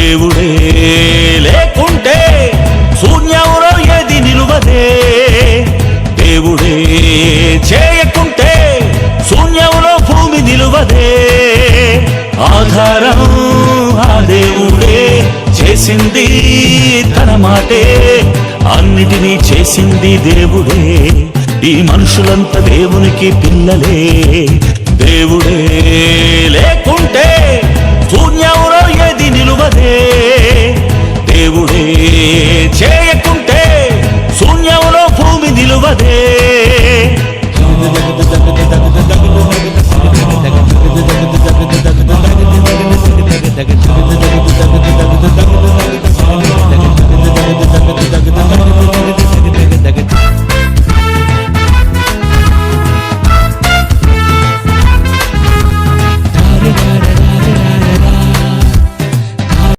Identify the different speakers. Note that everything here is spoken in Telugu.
Speaker 1: దేవుడే లేకుంటే శూన్యంలో ఏది నిలువదే, దేవుడే చేయకుంటే శూన్యంలో భూమి నిలువదే. ఆధారం ఆ దేవుడే, చేసింది తన మాటే, అన్నిటినీ చేసింది దేవుడే. ఈ మనుషులంతా దేవునికి పిల్లలే. దేవుడే లేకుంటే శూన్యంలో